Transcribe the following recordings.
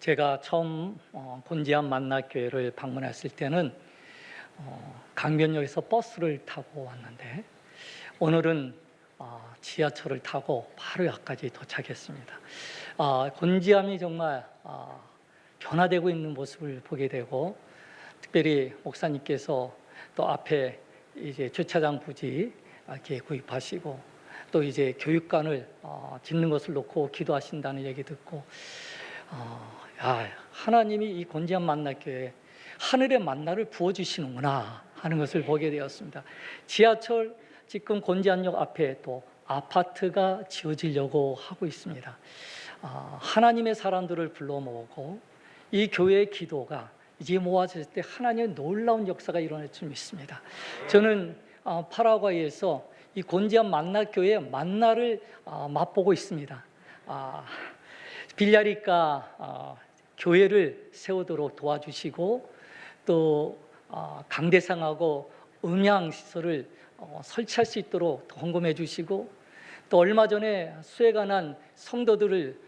제가 처음 곤지암 만나교회를 방문했을 때는 강변역에서 버스를 타고 왔는데 오늘은 지하철을 타고 바로 여기까지 도착했습니다. 곤지암이 정말 변화되고 있는 모습을 보게 되고, 특별히 목사님께서 또 앞에 이제 주차장 부지 이렇게 구입하시고 또 이제 교육관을 짓는 것을 놓고 기도하신다는 얘기 듣고 하나님이 이 곤지암 만나교회에 하늘의 만나를 부어주시는구나 하는 것을 보게 되었습니다. 지하철 지금 곤지암역 앞에 또 아파트가 지어지려고 하고 있습니다. 하나님의 사람들을 불러 모으고 이 교회의 기도가 이제 모아질 때 하나님의 놀라운 역사가 일어날 줄 믿습니다. 저는 파라과이에서 이 곤지암 만나교회의 만나를 맛보고 있습니다. 빌야리카 교회를 세우도록 도와주시고 또 강대상하고 음향시설을 설치할 수 있도록 헌금해 주시고 또 얼마 전에 수해가 난 성도들을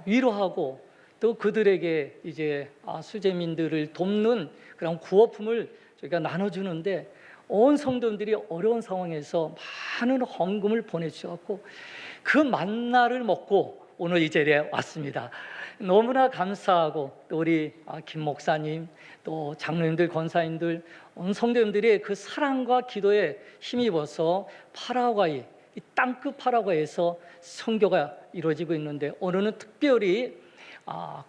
위로하고 또 그들에게 이제 수재민들을 돕는 그런 구호품을 저희가 나눠주는데 온 성도들이 어려운 상황에서 많은 헌금을 보내주셨고 그 만나를 먹고 오늘 이 자리에 왔습니다. 너무나 감사하고 또 우리 김 목사님 또 장로님들 권사님들 온 성도님들의 그 사랑과 기도에 힘입어서 파라과이 이 땅끝 파라과이에서 선교가 이루어지고 있는데 오늘은 특별히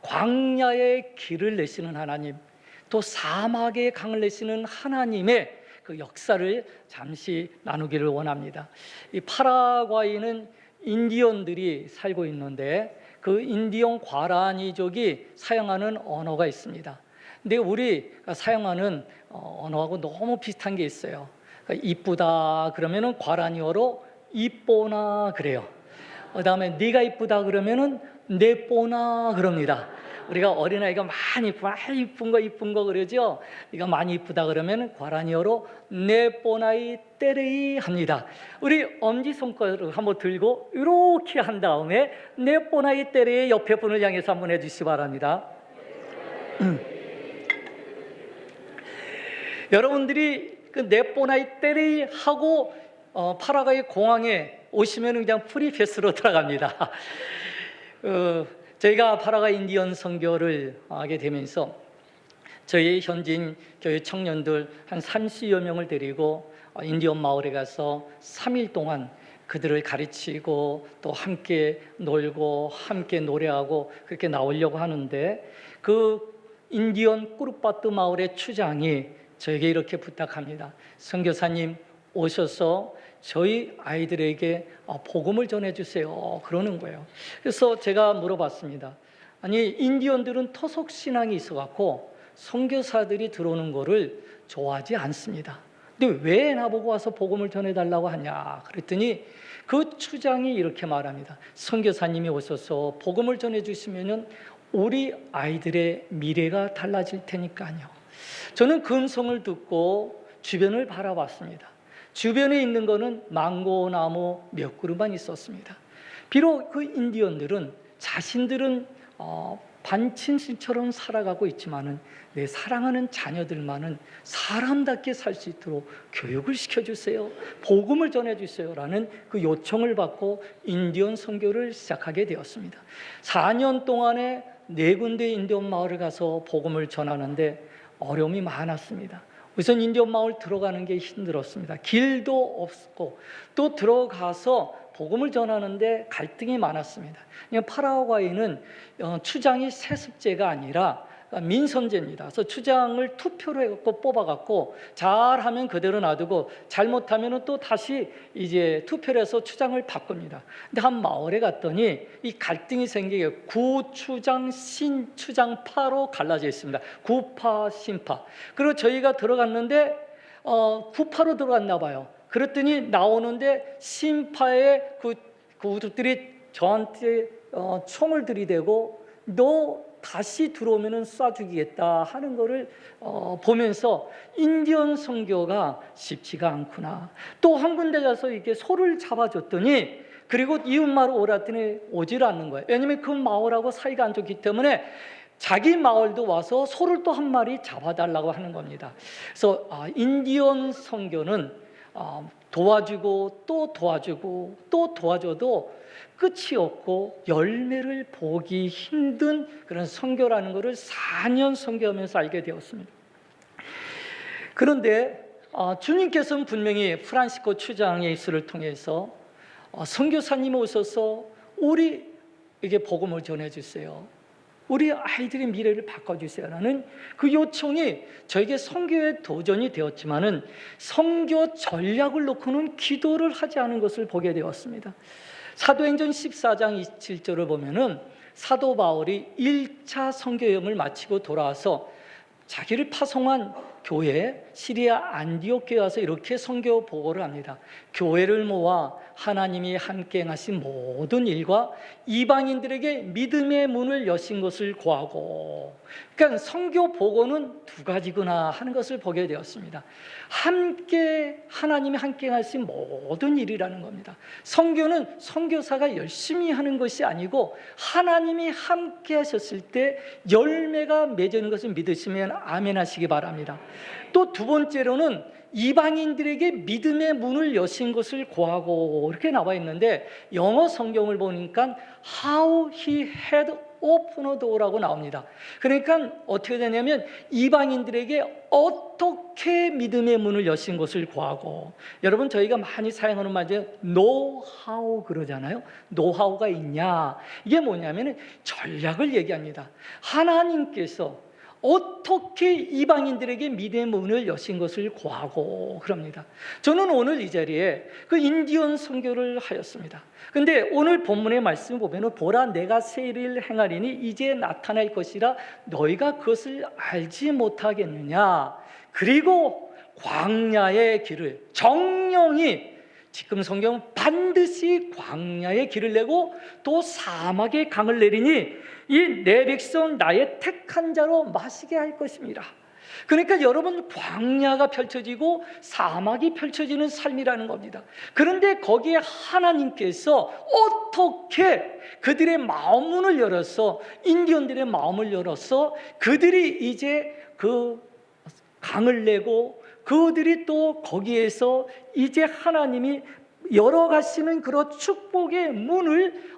광야의 길을 내시는 하나님 또 사막의 강을 내시는 하나님의 그 역사를 잠시 나누기를 원합니다. 이 파라과이는 인디언들이 살고 있는데 그 인디언 과라니족이 사용하는 언어가 있습니다. 근데 우리 사용하는 언어하고 너무 비슷한 게 있어요. 그러니까 이쁘다 그러면은 과라니어로 이뽀나 그래요. 그다음에 네가 이쁘다 그러면은 네뽀나 그럽니다. 우리가 어린아이가 많이 이쁜 거 그러죠. 네가 많이 이쁘다 그러면 과라니어로 네뽀나이 때레이 합니다. 우리 엄지손가락을 한번 들고 이렇게 한 다음에 네뽀나이 때레이 옆에 분을 향해서 한번 해주시기 바랍니다. 여러분들이 그 네뽀나이 때레이 하고 파라과이 공항에 오시면 그냥 프리패스로 들어갑니다. 저희가 파라과이 인디언 선교를 하게 되면서 저희 현지인 교회 청년들 한 30여 명을 데리고 인디언 마을에 가서 3일 동안 그들을 가르치고 또 함께 놀고 함께 노래하고 그렇게 나오려고 하는데 그 인디언 꾸르빠뜨 마을의 추장이 저에게 이렇게 부탁합니다. 선교사님 오셔서 저희 아이들에게 복음을 전해주세요 그러는 거예요. 그래서 제가 물어봤습니다. 아니 인디언들은 토속 신앙이 있어갖고 선교사들이 들어오는 거를 좋아하지 않습니다. 근데 왜 나보고 와서 복음을 전해달라고 하냐 그랬더니 그 추장이 이렇게 말합니다. 선교사님이 오셔서 복음을 전해주시면 우리 아이들의 미래가 달라질 테니까요. 저는 그 음성을 듣고 주변을 바라봤습니다. 주변에 있는 거는 망고나무 몇 그루만 있었습니다. 비록 그 인디언들은 자신들은 반친신처럼 살아가고 있지만은 내 사랑하는 자녀들만은 사람답게 살 수 있도록 교육을 시켜주세요, 복음을 전해주세요 라는 그 요청을 받고 인디언 선교를 시작하게 되었습니다. 4년 동안에 4군데 인디언 마을을 가서 복음을 전하는데 어려움이 많았습니다. 우선 인디언 마을 들어가는 게 힘들었습니다. 길도 없고 또 들어가서 복음을 전하는데 갈등이 많았습니다. 파라과이는 추장이 세습제가 아니라 민선제입니다. 그래서 추장을 투표로 해갖고 뽑아갖고 잘하면 그대로 놔두고 잘못하면 또 다시 이제 투표를 해서 추장을 바꿉니다. 근데 한 마을에 갔더니 이 갈등이 생기게 구추장, 신추장파로 갈라져 있습니다. 구파, 신파. 그리고 저희가 들어갔는데 구파로 들어갔나 봐요. 그랬더니 나오는데 신파의 그들이 저한테 총을 들이대고 너 다시 들어오면 쏴 죽이겠다 하는 거를 보면서 인디언 선교가 쉽지가 않구나. 또 한 군데 가서 이렇게 소를 잡아줬더니 그리고 이웃마을 오랬더니 오질 않는 거예요. 왜냐하면 그 마을하고 사이가 안 좋기 때문에 자기 마을도 와서 소를 또 한 마리 잡아달라고 하는 겁니다. 그래서 인디언 선교는 도와주고 또 도와주고 또 도와줘도 끝이 없고 열매를 보기 힘든 그런 선교라는 것을 4년 선교하면서 알게 되었습니다. 그런데 주님께서는 분명히 프란시스코 추장의 입술을 통해서 선교사님이 오셔서 우리에게 복음을 전해주세요, 우리 아이들의 미래를 바꿔주세요 라는 그 요청이 저에게 선교의 도전이 되었지만은 선교 전략을 놓고는 기도를 하지 않은 것을 보게 되었습니다. 사도행전 14장 27절을 보면은 사도 바울이 1차 선교 여행을 마치고 돌아와서 자기를 파송한 교회 시리아 안디옥 교회 와서 이렇게 선교 보고를 합니다. 교회를 모아 하나님이 함께 행하신 모든 일과 이방인들에게 믿음의 문을 여신 것을 구하고, 그러니까 선교 보고는 두 가지구나 하는 것을 보게 되었습니다. 함께 하나님이 함께 하신 모든 일이라는 겁니다. 선교는 선교사가 열심히 하는 것이 아니고 하나님이 함께 하셨을 때 열매가 맺는 것을 믿으시면 아멘 하시기 바랍니다. 또 두 번째로는 이방인들에게 믿음의 문을 여신 것을 구하고 이렇게 나와 있는데, 영어 성경을 보니까 How he had opened a door라고 나옵니다. 그러니까 어떻게 되냐면 이방인들에게 어떻게 믿음의 문을 여신 것을 구하고, 여러분 저희가 많이 사용하는 말이 노하우 그러잖아요. 노하우가 있냐, 이게 뭐냐면 전략을 얘기합니다. 하나님께서 어떻게 이방인들에게 믿음의 문을 여신 것을 구하고 그럽니다. 저는 오늘 이 자리에 그 인디언 선교를 하였습니다. 근데 오늘 본문의 말씀을 보면 보라 내가 새 일을 행하리니 이제 나타날 것이라 너희가 그것을 알지 못하겠느냐. 그리고 광야의 길을, 정령이 지금 성경은 반드시 광야의 길을 내고 또 사막의 강을 내리니 이 내 백성 나의 택한 자로 마시게 할 것입니다. 그러니까 여러분, 광야가 펼쳐지고 사막이 펼쳐지는 삶이라는 겁니다. 그런데 거기에 하나님께서 어떻게 그들의 마음문을 열어서, 인디언들의 마음을 열어서 그들이 이제 그 강을 내고 그들이 또 거기에서 이제 하나님이 열어가시는 그런 축복의 문을,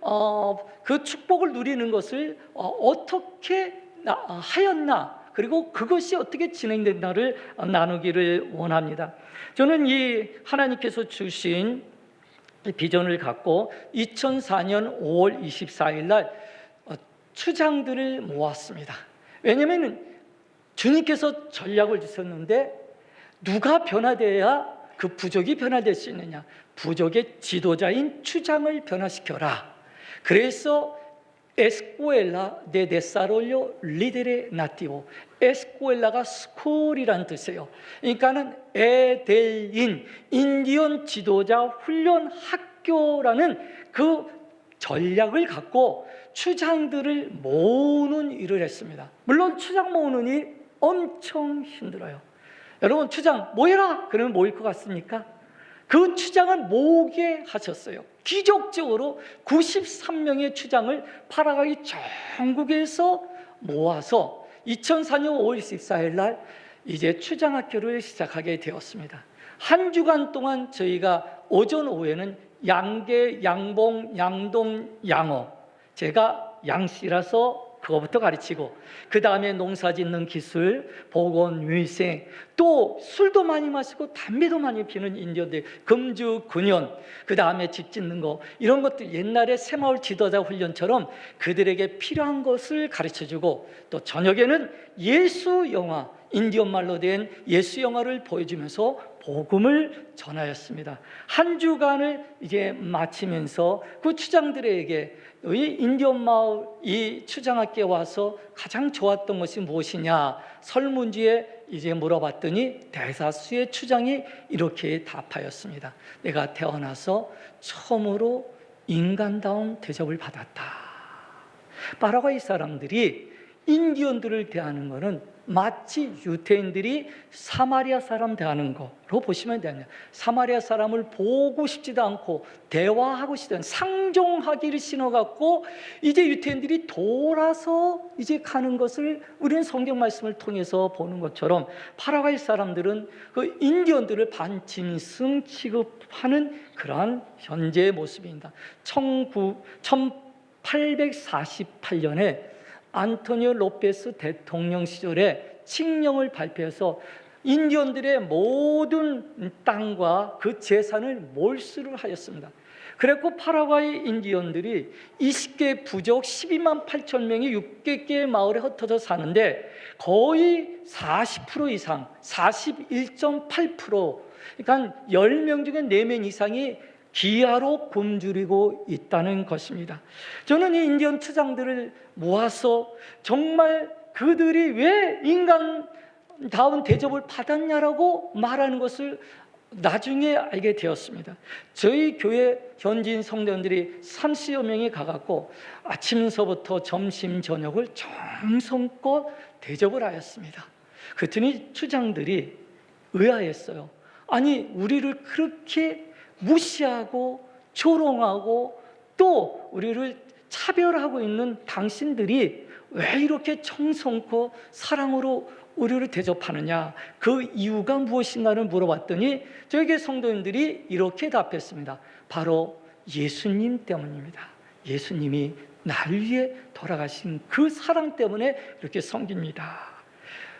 그 축복을 누리는 것을 어떻게 하였나, 그리고 그것이 어떻게 진행된다를 나누기를 원합니다. 저는 이 하나님께서 주신 비전을 갖고 2004년 5월 24일 날 추장들을 모았습니다. 왜냐하면 주님께서 전략을 주셨는데 누가 변화되어야 그 부족이 변화될 수 있느냐? 부족의 지도자인 추장을 변화시켜라. 그래서 에스코엘라 데 데사롤로 리데레 나티오, 에스코엘라가 스쿨이란 뜻이에요. 그러니까는 에델인 인디언 지도자 훈련 학교라는 그 전략을 갖고 추장들을 모으는 일을 했습니다. 물론 추장 모으는 일이 엄청 힘들어요. 여러분, 추장 모여라 그러면 모일 것 같습니까? 그 추장을 모으게 하셨어요. 기적적으로 93명의 추장을 파라과이 전국에서 모아서 2004년 5월 14일 날 이제 추장학교를 시작하게 되었습니다. 한 주간 동안 저희가 오전 오후에는 양계, 양봉, 양동, 양어, 제가 양씨라서 그거부터 가르치고, 그 다음에 농사 짓는 기술, 보건, 위생, 또 술도 많이 마시고 담배도 많이 피는 인디언들, 금주, 근연, 그 다음에 집 짓는 거, 이런 것들 옛날에 새마을 지도자 훈련처럼 그들에게 필요한 것을 가르쳐주고, 또 저녁에는 예수 영화, 인디언 말로 된 예수 영화를 보여주면서 복음을 전하였습니다. 한 주간을 이제 마치면서 그 추장들에게 이 인디언 마을 이 추장학교에 와서 가장 좋았던 것이 무엇이냐 설문지에 이제 물어봤더니 대다수의 추장이 이렇게 답하였습니다. 내가 태어나서 처음으로 인간다운 대접을 받았다. 파라과이 사람들이 인디언들을 대하는 것은 마치 유대인들이 사마리아 사람 대하는 거로 보시면 됩니다. 사마리아 사람을 보고 싶지도 않고 대화하고 싶지 않고 상종하기를 신어갖고 이제 유대인들이 돌아서 이제 가는 것을 우리는 성경 말씀을 통해서 보는 것처럼 파라과이 사람들은 그 인디언들을 반짐승 취급하는 그러한 현재의 모습입니다. 1848년에 안토니오 로페스 대통령 시절에 칙령을 발표해서 인디언들의 모든 땅과 그 재산을 몰수를 하였습니다. 그래서 파라과이 인디언들이 20개 부족 12만 8천 명이 6개의 마을에 흩어져 사는데 거의 40% 이상, 41.8%, 그러니까 10명 중에 4명 이상이 기아로 굶주리고 있다는 것입니다. 저는 이 인디언 추장들을 모아서 정말 그들이 왜 인간다운 대접을 받았냐라고 말하는 것을 나중에 알게 되었습니다. 저희 교회 현지인 성도님들이 30여 명이 가갖고 아침서부터 점심 저녁을 정성껏 대접을 하였습니다. 그랬더니 추장들이 의아했어요. 아니, 우리를 그렇게 무시하고 조롱하고 또 우리를 차별하고 있는 당신들이 왜 이렇게 정성껏 사랑으로 우리를 대접하느냐, 그 이유가 무엇인가를 물어봤더니 저에게 성도님들이 이렇게 답했습니다. 바로 예수님 때문입니다. 예수님이 날 위해 돌아가신 그 사랑 때문에 이렇게 섬깁니다.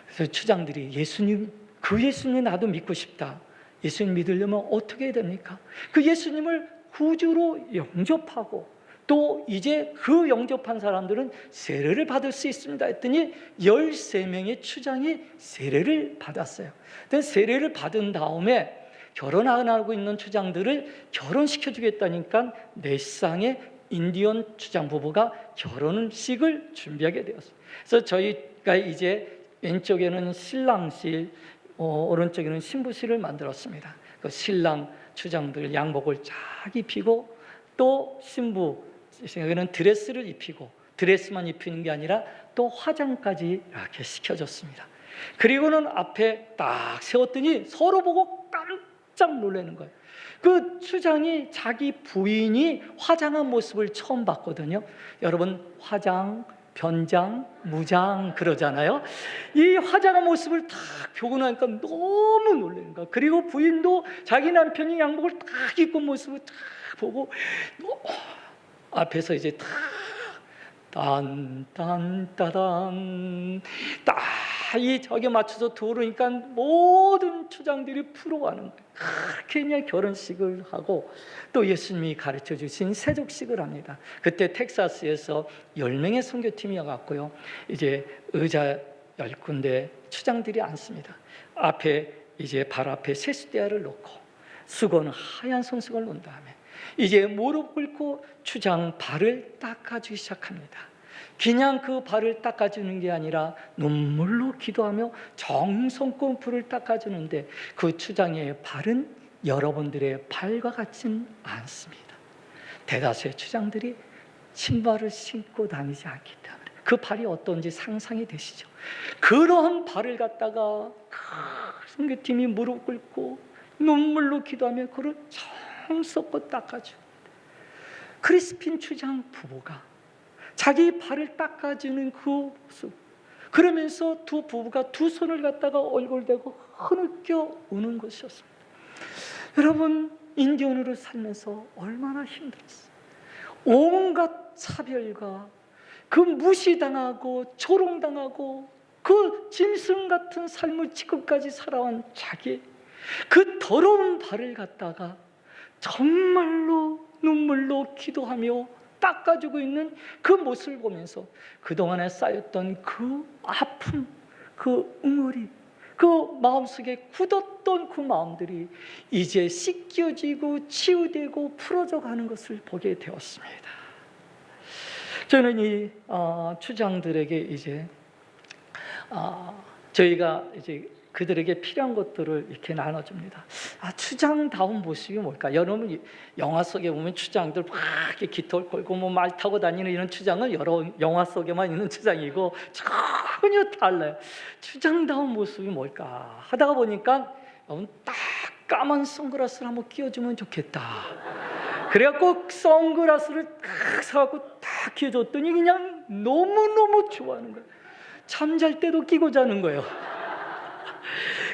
그래서 추장들이 예수님, 그 예수님 나도 믿고 싶다. 예수님 믿으려면 어떻게 해야 됩니까? 그 예수님을 구주로 영접하고 또 이제 그 영접한 사람들은 세례를 받을 수 있습니다 했더니 13명의 추장이 세례를 받았어요. 세례를 받은 다음에 결혼 안 하고 있는 추장들을 결혼시켜 주겠다니까 4쌍의 인디언 추장 부부가 결혼식을 준비하게 되었어요. 그래서 저희가 이제 왼쪽에는 신랑실, 오른쪽에는 신부실을 만들었습니다. 그 신랑 추장들 양복을 쫙 입히고 또 신부 생각에는 드레스를 입히고 드레스만 입히는 게 아니라 또 화장까지 이렇게 시켜줬습니다. 그리고는 앞에 딱 세웠더니 서로 보고 깜짝 놀라는 거예요. 그 추장이 자기 부인이 화장한 모습을 처음 봤거든요. 여러분, 화장, 변장, 무장 그러잖아요. 이 화장한 모습을 딱 보고 나니까 너무 놀라는 거야. 그리고 부인도 자기 남편이 양복을 딱 입고 모습을 딱 보고 앞에서 이제 딱 딴딴따단 딱 이 저게 맞춰서 들어오니까 모든 추장들이 부러워하는 거예요. 그렇게 그냥 결혼식을 하고 또 예수님이 가르쳐 주신 세족식을 합니다. 그때 텍사스에서 10명의 선교팀이 와갔고요. 이제 의자 10군데 추장들이 앉습니다. 앞에 이제 발 앞에 세수대야를 놓고 수건 하얀 손수건을 놓은 다음에 이제 무릎 꿇고 추장 발을 닦아주기 시작합니다. 그냥 그 발을 닦아주는 게 아니라 눈물로 기도하며 정성껏 불을 닦아주는데 그 추장의 발은 여러분들의 발과 같지는 않습니다. 대다수의 추장들이 신발을 신고 다니지 않기 때문에 그 발이 어떤지 상상이 되시죠? 그러한 발을 갖다가 선교팀이 무릎 꿇고 눈물로 기도하며 그를 정성껏 닦아줍니다. 크리스핀 추장 부부가 자기 발을 닦아주는 그 모습, 그러면서 두 부부가 두 손을 갖다가 얼굴 대고 흐느껴 우는 것이었습니다. 여러분, 인디언으로 살면서 얼마나 힘들었어요. 온갖 차별과 그 무시당하고 조롱당하고 그 짐승 같은 삶을 지금까지 살아온 자기 그 더러운 발을 갖다가 정말로 눈물로 기도하며 닦아주고 있는 그 모습을 보면서 그동안에 쌓였던 그 아픔, 그 응어리, 그 마음속에 굳었던 그 마음들이 이제 씻겨지고 치유되고 풀어져 가는 것을 보게 되었습니다. 저는 이 추장들에게 이제 저희가 이제 그들에게 필요한 것들을 이렇게 나눠줍니다. 추장다운 모습이 뭘까? 여러분 영화 속에 보면 추장들 막 이렇게 깃털 걸고 뭐 말 타고 다니는 이런 추장은 여러 영화 속에만 있는 추장이고 전혀 달라요. 추장다운 모습이 뭘까 하다가 보니까 딱 까만 선글라스를 한번 끼워주면 좋겠다. 그래갖고 선글라스를 딱 사갖고 딱 끼워줬더니 그냥 너무너무 좋아하는 거예요. 잠잘 때도 끼고 자는 거예요.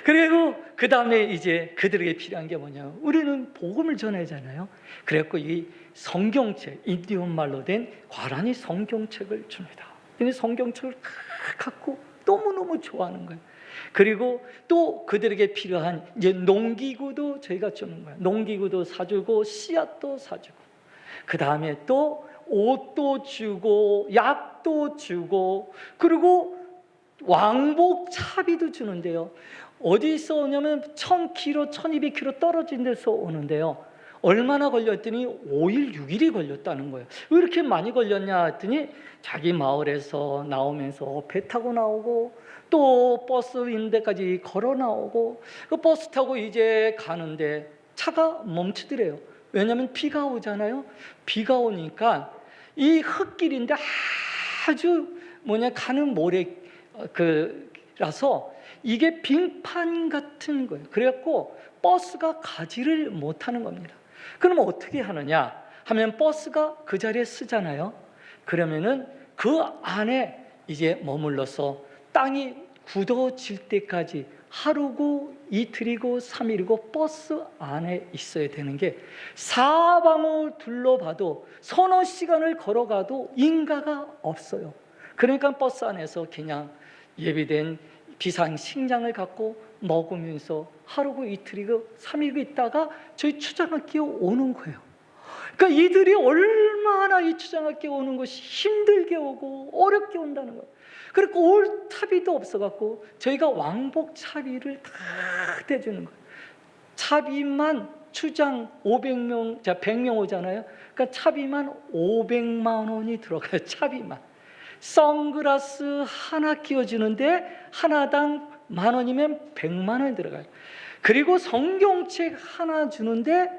그리고 그 다음에 이제 그들에게 필요한 게 뭐냐? 우리는 복음을 전하잖아요. 그래갖고 이 성경책, 인디언 말로 된 과란이 성경책을 줍니다. 이 성경책을 갖고 너무너무 좋아하는 거예요. 그리고 또 그들에게 필요한 이제 농기구도 저희가 주는 거예요. 농기구도 사주고 씨앗도 사주고, 그 다음에 또 옷도 주고 약도 주고, 그리고 왕복 차비도 주는데요. 어디서 오냐면 1000km, 1200km 떨어진 데서 오는데요. 얼마나 걸렸더니 5일, 6일이 걸렸다는 거예요. 왜 이렇게 많이 걸렸냐 했더니 자기 마을에서 나오면서 배 타고 나오고 또 버스 있는 데까지 걸어 나오고, 그 버스 타고 이제 가는데 차가 멈추더래요. 왜냐하면 비가 오잖아요. 비가 오니까 이 흙길인데 아주 가는 모래 라서 이게 빙판 같은 거예요. 그래갖고 버스가 가지를 못하는 겁니다. 그러면 어떻게 하느냐 하면 버스가 그 자리에 쓰잖아요. 그러면은 그 안에 이제 머물러서 땅이 굳어질 때까지 하루고 이틀이고 3일이고 버스 안에 있어야 되는 게, 사방을 둘러봐도 서너 시간을 걸어가도 인가가 없어요. 그러니까 버스 안에서 그냥 예비된 비상식량을 갖고 먹으면서 하루고 이틀이고 3일이고 있다가 저희 추장학교에 오는 거예요. 그러니까 이들이 얼마나 이 추장학교에 오는 것이 힘들게 오고 어렵게 온다는 거예요. 그리고 올 차비도 없어갖고 저희가 왕복 차비를 다 대주는 거예요. 차비만 추장 500명, 100명 오잖아요. 그러니까 차비만 500만 원이 들어가요. 차비만. 선글라스 하나 끼워주는데 하나당 10,000원이면 100만 원이 들어가요. 그리고 성경책 하나 주는데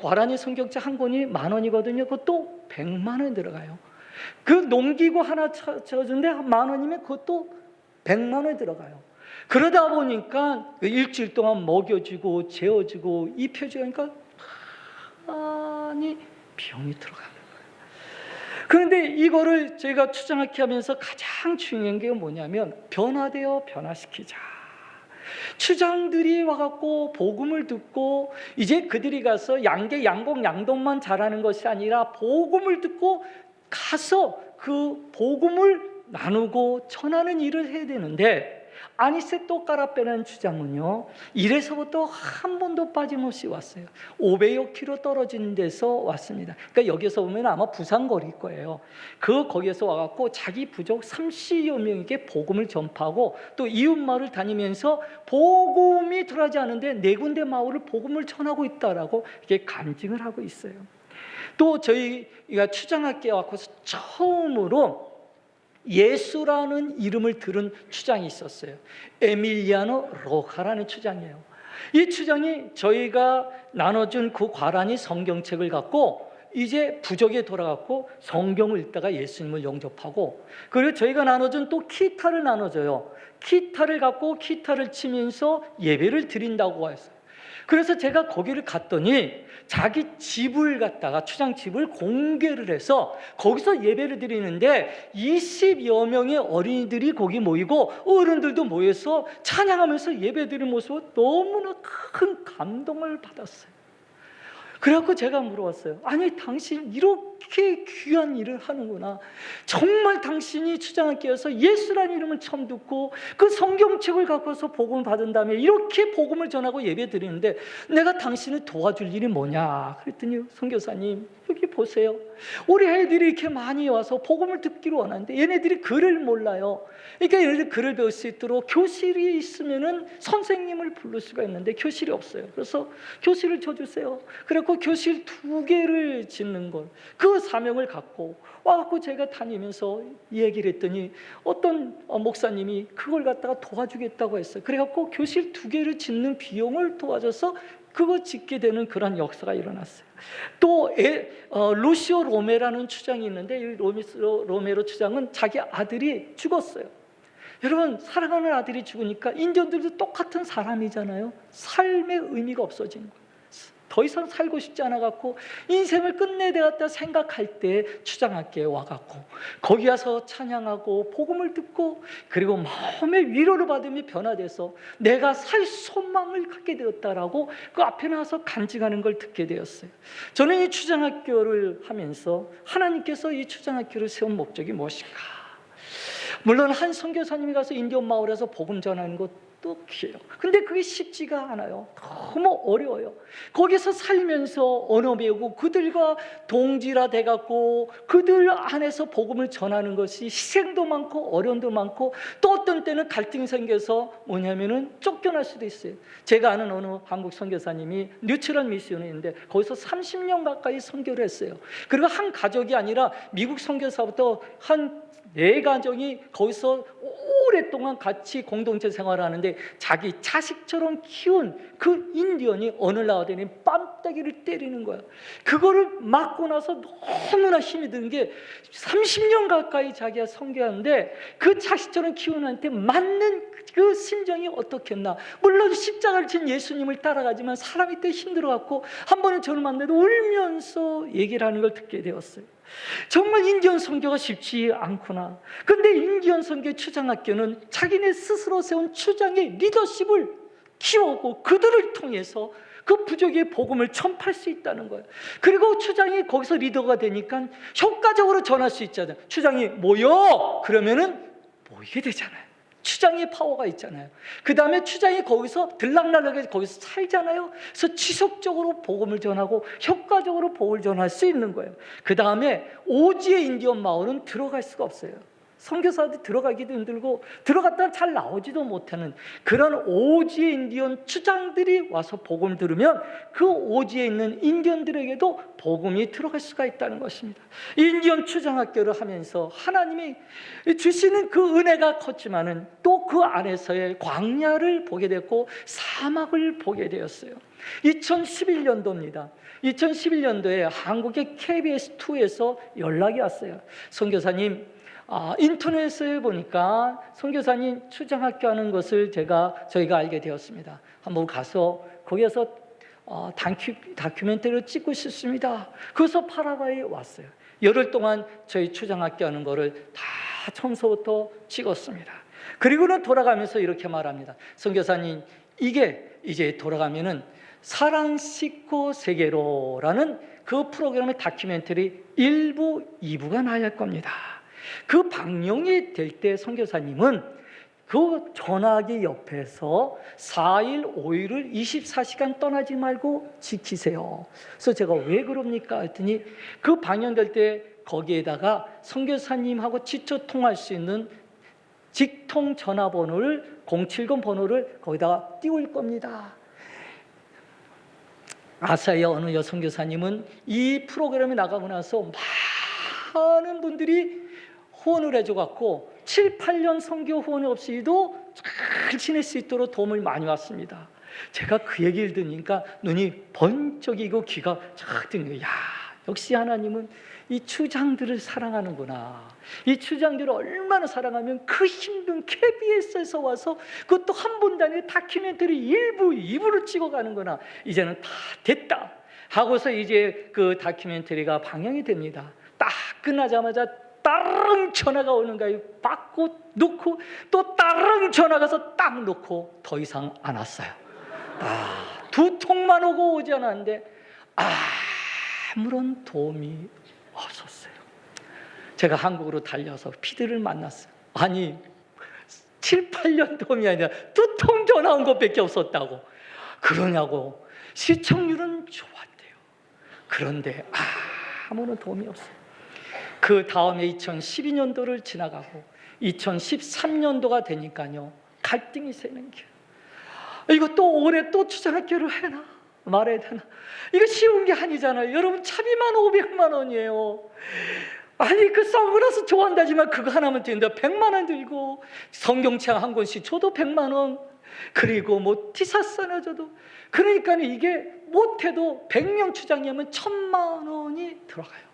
과란이 성경책 한 권이 10,000원이거든요. 그것도 100만 원이 들어가요. 그 농기구 하나 쳐주는데 10,000원이면 그것도 100만 원이 들어가요. 그러다 보니까 일주일 동안 먹여주고 재워주고 입혀주니까 많이 비용이 들어가요. 그런데 이거를 저희가 추장학회 하면서 가장 중요한 게 뭐냐면 변화되어 변화시키자. 추장들이 와갖고 복음을 듣고 이제 그들이 가서 양공 양동만 잘하는 것이 아니라 복음을 듣고 가서 그 복음을 나누고 전하는 일을 해야 되는데, 아니세또 까라빼라는 주장은요, 이래서부터 한 번도 빠짐없이 왔어요. 500여 킬로 떨어진 데서 왔습니다. 그러니까 여기서 보면 아마 부산거리일 거예요. 거기에서 와갖고 자기 부족 30여 명에게 복음을 전파하고 또 이웃 마을을 다니면서 복음이 들어가지 않은데 4군데 마을을 복음을 전하고 있다라고 이렇게 간증을 하고 있어요. 또 저희가 추장학교에 와서 처음으로 예수라는 이름을 들은 추장이 있었어요. 에밀리아노 로카라는 추장이에요. 이 추장이 저희가 나눠준 그 과란이 성경책을 갖고 이제 부족에 돌아갔고 성경을 읽다가 예수님을 영접하고, 그리고 저희가 나눠준 또 기타를 나눠줘요. 기타를 갖고 기타를 치면서 예배를 드린다고 했어요. 그래서 제가 거기를 갔더니 자기 집을 갖다가 추장 집을 공개를 해서 거기서 예배를 드리는데 20여 명의 어린이들이 거기 모이고 어른들도 모여서 찬양하면서 예배 드리는 모습을 너무나 큰 감동을 받았어요. 그래갖고 제가 물어봤어요. 아니 당신 이렇게 귀한 일을 하는구나. 정말 당신이 추장학교에서 예수라는 이름을 처음 듣고 그 성경책을 갖고서 복음을 받은 다음에 이렇게 복음을 전하고 예배 드리는데 내가 당신을 도와줄 일이 뭐냐 그랬더니, 선교사님 여기 보세요. 우리 애들이 이렇게 많이 와서 복음을 듣기를 원하는데 얘네들이 글을 몰라요. 그러니까 얘네들 글을 배울 수 있도록 교실이 있으면은 선생님을 부를 수가 있는데 교실이 없어요. 그래서 교실을 줘주세요. 그래서 교실 2개를 짓는 걸, 그 그 사명을 갖고 와갖고 제가 다니면서 얘기를 했더니 어떤 목사님이 그걸 갖다가 도와주겠다고 했어요. 그래갖고 교실 2개를 짓는 비용을 도와줘서 그거 짓게 되는 그런 역사가 일어났어요. 또 루시오 로메라는 추장이 있는데 이 루시오 로메로 추장은 자기 아들이 죽었어요. 여러분, 사랑하는 아들이 죽으니까 인디언들도 똑같은 사람이잖아요. 삶의 의미가 없어진 거예요. 더 이상 살고 싶지 않아갖고 인생을 끝내야 되겠다 생각할 때 추장학교에 와갖고 거기 와서 찬양하고 복음을 듣고 그리고 마음의 위로를 받으며 변화돼서 내가 살 소망을 갖게 되었다라고 그 앞에 나와서 간증하는 걸 듣게 되었어요. 저는 이 추장학교를 하면서 하나님께서 이 추장학교를 세운 목적이 무엇인가? 물론 한 선교사님이 가서 인디언 마을에서 복음 전하는 것도 귀해요. 근데 그게 쉽지가 않아요. 너무 어려워요. 거기서 살면서 언어 배우고 그들과 동지라 돼갖고 그들 안에서 복음을 전하는 것이 희생도 많고 어려움도 많고 또 어떤 때는 갈등이 생겨서 뭐냐면은 쫓겨날 수도 있어요. 제가 아는 어느 한국 선교사님이 뉴트럴 미션이 있는데 거기서 30년 가까이 선교를 했어요. 그리고 한 가족이 아니라 미국 선교사부터 한 4가정이 거기서 오랫동안 같이 공동체 생활하는데 자기 자식처럼 키운 그 인디언이 어느 날 와더니 뺨따기를 때리는 거야. 그거를 맞고 나서 너무나 힘이 드는 게 30년 가까이 자기가 선교하는데 그 자식처럼 키우는 한테 맞는 그 심정이 어떻겠나. 물론 십자가를 진 예수님을 따라가지만 사람이 때 힘들어갖고 한 번은 저를 만나도 울면서 얘기를 하는 걸 듣게 되었어요. 정말 인디언 선교가 쉽지 않구나. 근데 인디언 선교의 추장학교는 자기네 스스로 세운 추장의 리더십을 키워오고 그들을 통해서 그 부족의 복음을 전파할 수 있다는 거예요. 그리고 추장이 거기서 리더가 되니까 효과적으로 전할 수 있잖아요. 추장이 모여! 그러면은 모이게 되잖아요. 추장의 파워가 있잖아요. 그 다음에 추장이 거기서 들락날락해서 거기서 살잖아요. 그래서 지속적으로 복음을 전하고 효과적으로 복음을 전할 수 있는 거예요. 그 다음에 오지의 인디언 마을은 들어갈 수가 없어요. 선교사들이 들어가기도 힘들고 들어갔다 잘 나오지도 못하는 그런 오지의 인디언 추장들이 와서 복음을 들으면 그 오지에 있는 인디언들에게도 복음이 들어갈 수가 있다는 것입니다. 인디언 추장학교를 하면서 하나님이 주시는 그 은혜가 컸지만은 또 그 안에서의 광야를 보게 됐고 사막을 보게 되었어요. 2011년도입니다. 2011년도에 한국의 KBS2에서 연락이 왔어요. 선교사님, 인터넷에 보니까 선교사님 추장학교 하는 것을 저희가 알게 되었습니다. 한번 가서 거기에서 다큐멘터리를 찍고 싶습니다. 그래서 파라과이에 왔어요. 열흘 동안 저희 추장학교 하는 거를 다 처음부터 찍었습니다. 그리고는 돌아가면서 이렇게 말합니다. 선교사님, 이게 이제 돌아가면은 사랑 싣고 세계로라는 그 프로그램의 다큐멘터리 1부, 2부가 나야 할 겁니다. 그 방영이 될 때 선교사님은 그 전화기 옆에서 4일, 5일을 24시간 떠나지 말고 지키세요. 그래서 제가 왜 그럽니까? 했더니 그 방영될 때 거기에다가 선교사님하고 직접 통할 수 있는 직통 전화번호를 070 번호를 거기다가 띄울 겁니다. 아사히아 어느 여선교사님은 이 프로그램에 나가고 나서 많은 분들이 후원을 해줘갖고 7, 8년 선교 후원 없이도 잘 지낼 수 있도록 도움을 많이 왔습니다. 제가 그 얘기를 들으니까 눈이 번쩍이고 귀가 쫙 뜨는 거예요. 야, 역시 하나님은 이 추장들을 사랑하는구나. 이 추장들을 얼마나 사랑하면 그 힘든 KBS에서 와서 그것도 한 번 단위 다큐멘터리 1부, 2부를 찍어가는구나. 이제는 다 됐다 하고서 이제 그 다큐멘터리가 방영이 됩니다. 딱 끝나자마자 따릉 전화가 오는 거예요. 받고 놓고 또 따릉 전화가서 딱 놓고 더 이상 안 왔어요. 2통만 오지 않았는데 아무런 도움이 없었어요. 제가 한국으로 달려서 피디를 만났어요. 아니 7, 8년 도움이 아니라 2통 전화 온 것밖에 없었다고. 그러냐고. 시청률은 좋았대요. 그런데 아무런 도움이 없어요. 그 다음에 2012년도를 지나가고 2013년도가 되니까요 갈등이 세는 게 이거 또 올해 또 추장학교를 해나? 말해야 되나? 이거 쉬운 게 아니잖아요. 여러분, 차비만 500만 원이에요. 아니, 그 선글라스 좋아한다지만 그거 하나면 되는데 100만 원 들고, 성경책 한 권씩 줘도 100만 원, 그리고 뭐 티셔츠 하나 줘도, 그러니까 이게 못해도 100명 추장이면 1000만 원이 들어가요.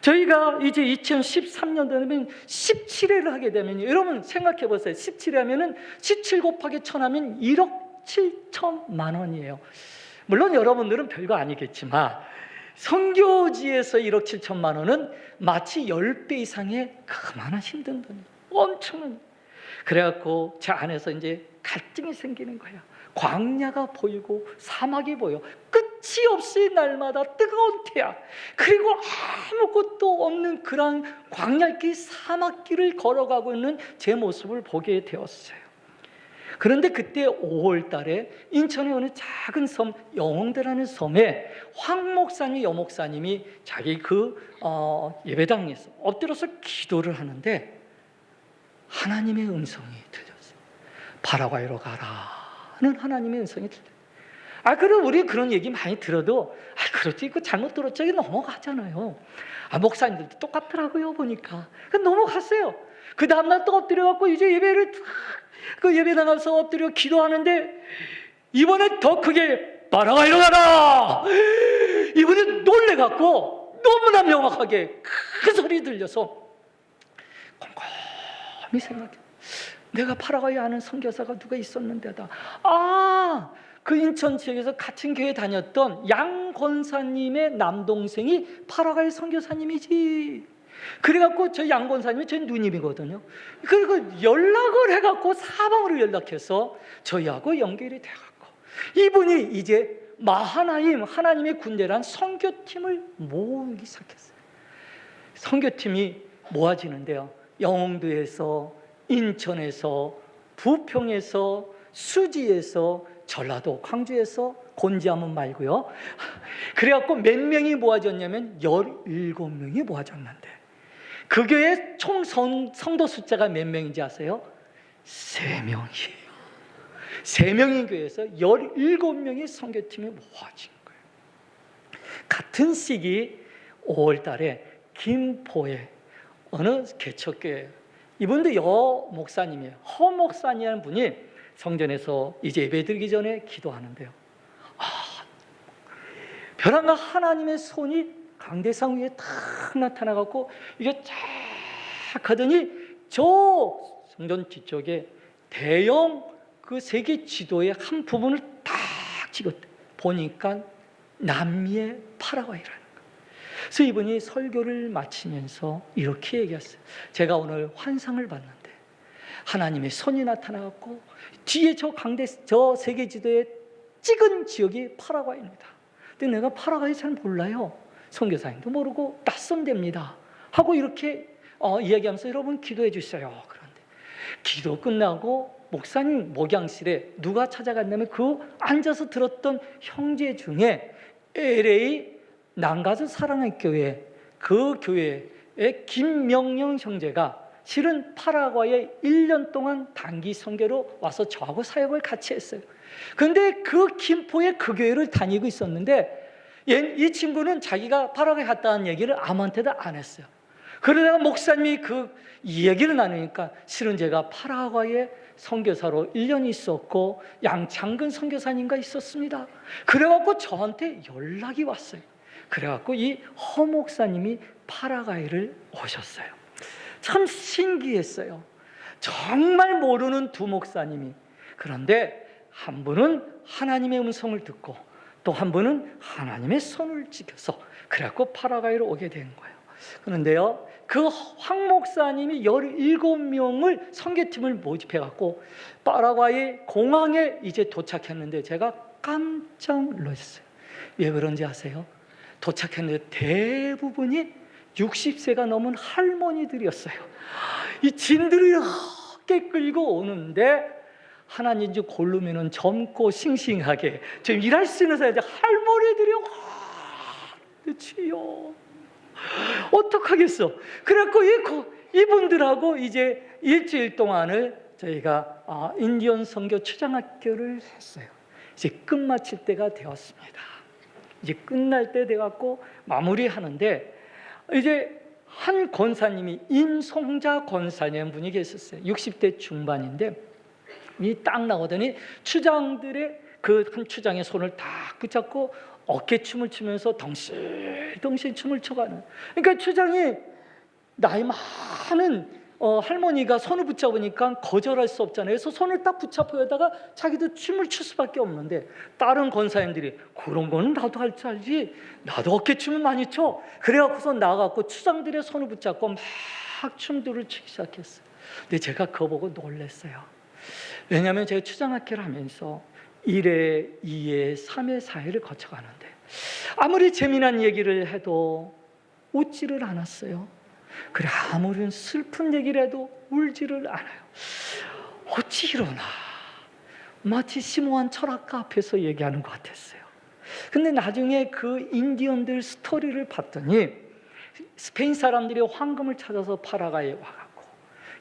저희가 이제 2013년도 되면 17회를 하게 되면, 여러분 생각해 보세요. 17회 하면은 17 곱하기 1000 하면 1억 7천만 원이에요. 물론 여러분들은 별거 아니겠지만 선교지에서 1억 7천만 원은 마치 10배 이상의 그만한 힘든 돈이에요. 엄청난. 그래갖고 제 안에서 이제 갈등이 생기는 거야. 광야가 보이고 사막이 보여. 끝이 없이 날마다 뜨거운 태양, 그리고 아무것도 없는 그런 광야길, 사막길을 걸어가고 있는 제 모습을 보게 되었어요. 그런데 그때 5월 달에 인천의 어느 작은 섬, 영흥대라는 섬에 황 목사님, 여 목사님이 자기 예배당에서 엎드려서 기도를 하는데 하나님의 음성이 들렸어요. 파라과이로 가라는 하나님의 음성이 들려요. 그럼 우리 그런 얘기 많이 들어도 그렇지, 이거 잘못 들었죠, 이게 넘어가잖아요. 목사님들도 똑같더라고요, 보니까. 넘어갔어요. 그 다음날 또 엎드려갖고 이제 예배를 그 예배 나가서 엎드려 기도하는데, 이번에 더 크게 파라과이로 가라! 이번에 놀래갖고 너무나 명확하게 큰 소리 들려서 곰곰이 생각해. 내가 파라과이 아는 선교사가 누가 있었는데다. 그 인천 지역에서 같은 교회 다녔던 양 권사님의 남동생이 파라과이 선교사님이지. 그래갖고 저 양 권사님이 제 누님이거든요. 그리고 연락을 해갖고 사방으로 연락해서 저희하고 연결이 돼갖고 이분이 이제 마하나임, 하나님의 군대란 선교팀을 모으기 시작했어요. 선교팀이 모아지는데요, 영흥도에서, 인천에서, 부평에서, 수지에서, 전라도, 광주에서, 곤지암은 말고요. 그래갖고 몇 명이 모아졌냐면 17명이 모아졌는데, 그 교회 총 성도 숫자가 몇 명인지 아세요? 3명이에요. 3명인 교회에서 17명이 선교팀에 모아진 거예요. 같은 시기 5월 달에 김포에 어느 개척교회, 이분도 여 목사님이에요. 허 목사님이라는 분이 성전에서 이제 예배드리기 전에 기도하는데요, 벼랑과 하나님의 손이 강대상 위에 탁 나타나갖고 이게 쫙 하더니 저 성전 뒤쪽에 대형 그 세계 지도의 한 부분을 딱 찍었대. 보니까 남미의 파라과이라는 거예요. 그래서 이분이 설교를 마치면서 이렇게 얘기했어요. 제가 오늘 환상을 봤는데 하나님의 손이 나타나갖고 뒤에 저 세계 지도에 찍은 지역이 파라과이입니다. 근데 내가 파라과이 잘 몰라요. 선교사님도 모르고 낯선 데입니다 하고 이렇게 이야기하면서 여러분 기도해 주세요. 그런데 기도 끝나고 목사님 목양실에 누가 찾아갔냐면 그 앉아서 들었던 형제 중에 LA 난가주 사랑의 교회, 그 교회의 김명영 형제가 실은 파라과이에 1년 동안 단기 선교로 와서 저하고 사역을 같이 했어요. 그런데 그 김포의 그 교회를 다니고 있었는데 이 친구는 자기가 파라과이 갔다는 얘기를 아무한테도 안 했어요. 그러다가 목사님이 이 얘기를 나누니까 실은 제가 파라과이에 선교사로 1년 있었고 양창근 선교사님과 있었습니다. 그래갖고 저한테 연락이 왔어요. 그래갖고 이 허 목사님이 파라과이를 오셨어요. 참 신기했어요. 정말 모르는 두 목사님이. 그런데 한 분은 하나님의 음성을 듣고 또 한 분은 하나님의 손을 지켜서 그래갖고 파라과이로 오게 된 거예요. 그런데요, 그 황 목사님이 17명을 선교팀을 모집해갖고 파라과이 공항에 이제 도착했는데 제가 깜짝 놀랐어요. 왜 그런지 아세요? 도착했는데 대부분이 60세가 넘은 할머니들이었어요. 이 진들을 이렇게 끌고 오는데 하나님 좀 고르면은 젊고 싱싱하게 좀 일할 수 있는 사람 할머니들이 주여 어떡하겠어. 그래갖고 이분들하고 이제 일주일 동안을 저희가 인디언 선교 초장학교를 했어요. 이제 끝마칠 때가 되었습니다. 이제 끝날 때 돼갖고 마무리하는데, 이제 한 권사님이 임송자 권사님 분이 계셨어요. 60대 중반인데 이 딱 나오더니 추장들의 그 한 추장의 손을 딱 붙잡고 어깨춤을 추면서 덩실덩실 춤을 춰가는, 그러니까 추장이 나이 많은 할머니가 손을 붙잡으니까 거절할 수 없잖아요. 그래서 손을 딱 붙잡고다가 자기도 춤을 출 수밖에 없는데, 다른 권사님들이 그런 거는 나도 할 줄 알지, 나도 어깨춤을 많이 춰. 그래갖고서 나가고 추장들의 손을 붙잡고 막 춤들을 추기 시작했어요. 근데 제가 그거 보고 놀랐어요. 왜냐하면 제가 추장학교를 하면서 1회, 2회, 3회, 4회를 거쳐가는데 아무리 재미난 얘기를 해도 웃지를 않았어요. 그래, 아무리 슬픈 얘기를 해도 울지를 않아요. 어찌 이러나, 마치 심오한 철학가 앞에서 얘기하는 것 같았어요. 근데 나중에 그 인디언들 스토리를 봤더니 스페인 사람들이 황금을 찾아서 파라과이에 와갖고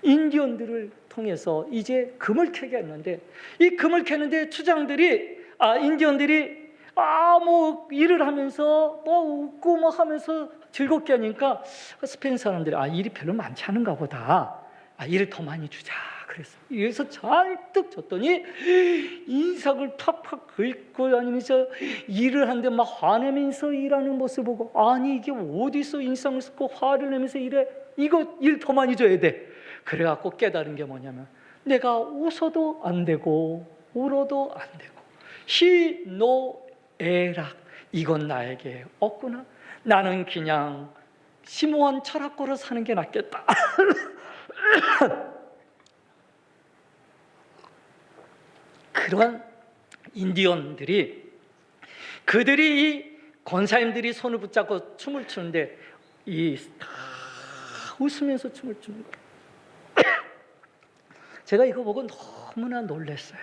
인디언들을 통해서 이제 금을 캐게 했는데, 이 금을 캐는데 추장들이 인디언들이 뭐 일을 하면서 뭐 웃고 뭐 하면서 즐겁게 하니까 스페인 사람들이 일이 별로 많지 않은가 보다, 일을 더 많이 주자 그래서 잔뜩 줬더니 인상을 팍팍 긁고 다니면서 일을 하는데 막 화내면서 일하는 모습을 보고, 아니 이게 어디서 인상을 쓰고 화를 내면서 일해, 이거 일 더 많이 줘야 돼. 그래갖고 깨달은 게 뭐냐면, 내가 웃어도 안 되고 울어도 안 되고 희노애락 이건 나에게 없구나. 나는 그냥 심오한 철학으로 사는 게 낫겠다. 그런 인디언들이, 그들이 이 권사님들이 손을 붙잡고 춤을 추는데 웃으면서 춤을 추는 거예요. 제가 이거 보고 너무나 놀랐어요.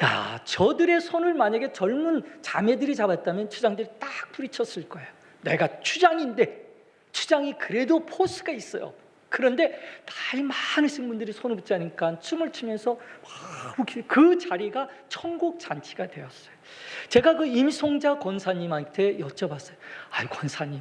야, 저들의 손을 만약에 젊은 자매들이 잡았다면 추장들이 딱 부리쳤을 거예요. 내가 추장인데, 추장이 그래도 포스가 있어요. 그런데 나이 많으신 분들이 손을 붙자니까 춤을 추면서 그 자리가 천국 잔치가 되었어요. 제가 그 임송자 권사님한테 여쭤봤어요. 권사님,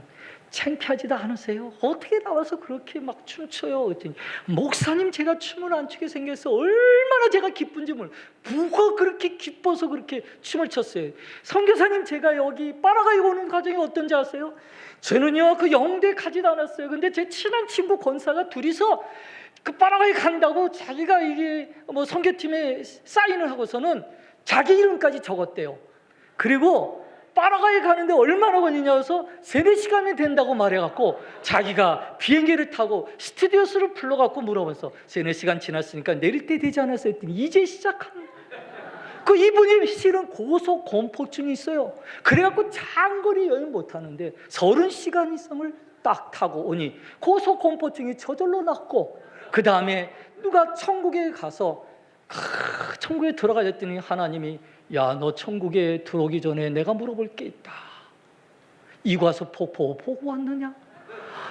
창피하지도 않으세요? 어떻게 나와서 그렇게 막 춤춰요? 그랬더니, 목사님 제가 춤을 안 추게 생겨서 얼마나 제가 기쁜지 몰라요. 누가 그렇게 기뻐서 그렇게 춤을 췄어요? 선교사님, 제가 여기 파라과이 오는 과정이 어떤지 아세요? 저는요 그 영대 가지도 않았어요. 근데 제 친한 친구 권사가 둘이서 그 파라과이 간다고 자기가 이게 뭐 선교팀에 사인을 하고서는 자기 이름까지 적었대요. 그리고 파라과이 가는데 얼마나 걸리냐고 해서 3-4시간이 된다고 말해갖고 자기가 비행기를 타고 스튜디오스를 불러갖고 물어보면서 3-4시간 지났으니까 내릴 때 되지 않았어요? 했더니 이제 시작하는, 그 이분이 실은 고소공포증이 있어요. 그래갖고 장거리 여행 못하는데 30시간 이상을 딱 타고 오니 고소공포증이 저절로 낫고, 그 다음에 누가 천국에 가서 천국에 들어가셨더니 하나님이, 야, 너 천국에 들어오기 전에 내가 물어볼 게 있다. 이과수 폭포 보고 왔느냐?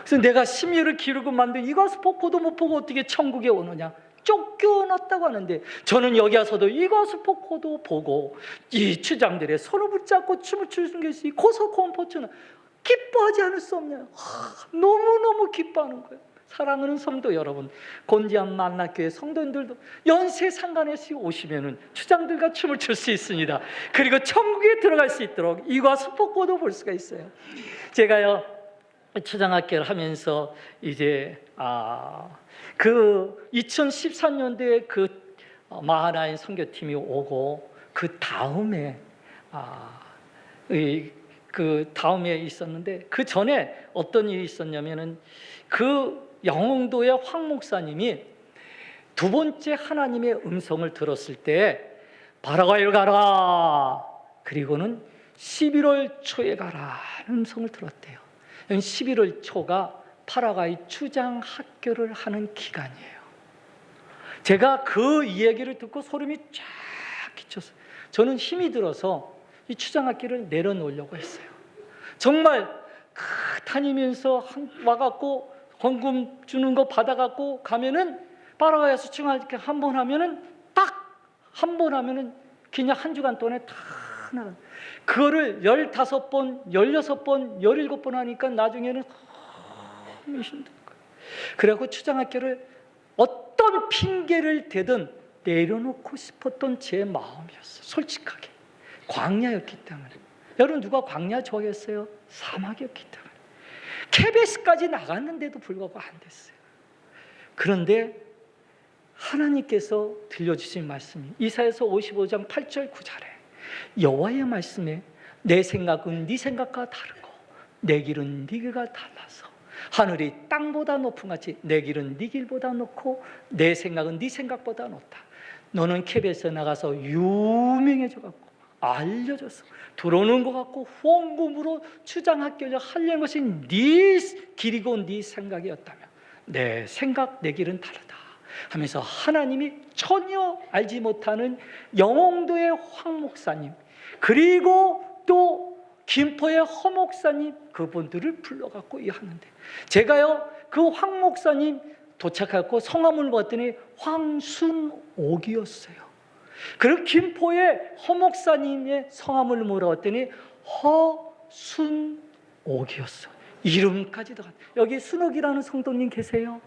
그래서 내가 심혈을 기르고 만든 이과수 폭포도 못 보고 어떻게 천국에 오느냐? 쫓겨났다고 하는데, 저는 여기 와서도 이과수 폭포도 보고 이 추장들의 손을 붙잡고 춤을 추는 것이 고소공포증은 기뻐하지 않을 수 없냐? 너무너무 기뻐하는 거예요. 사랑하는 성도 여러분, 곤지암 만나교회 성도님들도 연세 상관없이 오시면은 추장들과 춤을 출 수 있습니다. 그리고 천국에 들어갈 수 있도록 이과수 폭포도 볼 수가 있어요. 제가요 추장학교를 하면서 이제 그 2014년도에 그 마하나인 선교팀이 오고 그 다음에 그 다음에 있었는데, 그 전에 어떤 일이 있었냐면은 그 영흥도의 황 목사님이 두 번째 하나님의 음성을 들었을 때 파라과이를 가라, 그리고는 11월 초에 가라 음성을 들었대요. 11월 초가 파라과이 추장 학교를 하는 기간이에요. 제가 그 이야기를 듣고 소름이 쫙 끼쳤어요. 저는 힘이 들어서 이 추장 학교를 내려놓으려고 했어요. 정말 다니면서 와갖고 헌금 주는 거 받아갖고 가면은 파라과이에서 추장 학교 한 번 하면은 딱 한 번 하면은 그냥 한 주간 동안에 다 나가. 그거를 15번, 16번, 17번 하니까 나중에는 너무 힘든 거예요. 그래갖고 추장학교를 어떤 핑계를 대든 내려놓고 싶었던 제 마음이었어요. 솔직하게. 광야였기 때문에. 여러분 누가 광야 좋아했어요? 사막이었기 때문에. KBS까지 나갔는데도 불구하고 안 됐어요. 그런데 하나님께서 들려주신 말씀이 이사야서 55장 8절 9절에 여호와의 말씀에 내 생각은 네 생각과 다르고 내 길은 네 길과 달라서 하늘이 땅보다 높은 같이 내 길은 네 길보다 높고 내 생각은 네 생각보다 높다. 너는 KBS에 나가서 유명해져갖고 알려져서 들어오는 것 같고 후원금으로 추장학교를 하려는 것이 네 길이고 네 생각이었다면 내 생각 내 길은 다르다 하면서 하나님이 전혀 알지 못하는 영흥도의 황 목사님 그리고 또 김포의 허 목사님 그분들을 불러갖고 하는데 제가요 그 황 목사님 도착하고 성함을 봤더니 황순옥이었어요. 그리고 김포의 허 목사님의 성함을 물어봤더니 허순옥이었어. 이름까지도 여기 순옥이라는 성도님 계세요?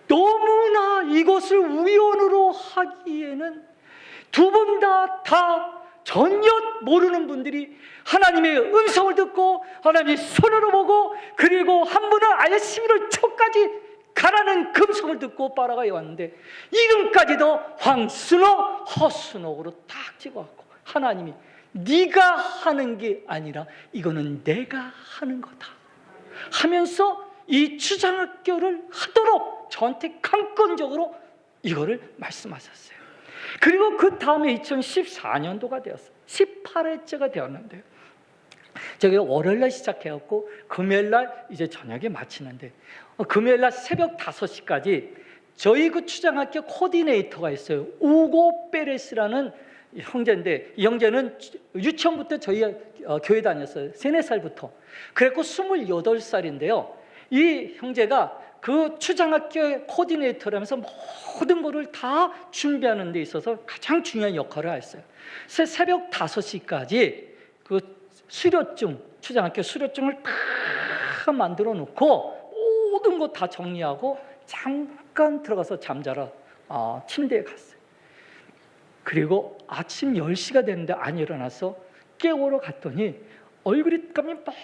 너무나 이것을 우연으로 하기에는 두 분 다 전혀 모르는 분들이 하나님의 음성을 듣고 하나님의 손으로 보고 그리고 한 분은 아예 11월 초까지 가라는 금성을 듣고 빨아가 왔는데 이름까지도 황순옥, 허순옥으로 딱 찍어갖고 하나님이 네가 하는 게 아니라 이거는 내가 하는 거다 하면서 이 추장학교를 하도록 저한테 강권적으로 이거를 말씀하셨어요. 그리고 그 다음에 2014년도가 되었어요. 18회째가 되었는데 저기 월요일날 시작해갖고 금요일날 이제 저녁에 마치는데 금요일날 새벽 5시까지 저희 그 추장학교 코디네이터가 있어요. 우고 페레스라는 형제인데 이 형제는 유치원부터 저희 교회 다녔어요. 3, 4살부터. 그래갖고 28살인데요. 이 형제가 그 추장학교의 코디네이터라면서 모든 것을 다 준비하는 데 있어서 가장 중요한 역할을 했어요. 새벽 5시까지 그 수료증, 추장학교 수료증을 다 만들어 놓고 모든 것 다 정리하고 잠깐 들어가서 잠자러 침대에 갔어요. 그리고 아침 10시가 됐는데 안 일어나서 깨우러 갔더니 얼굴이 땀이 뻘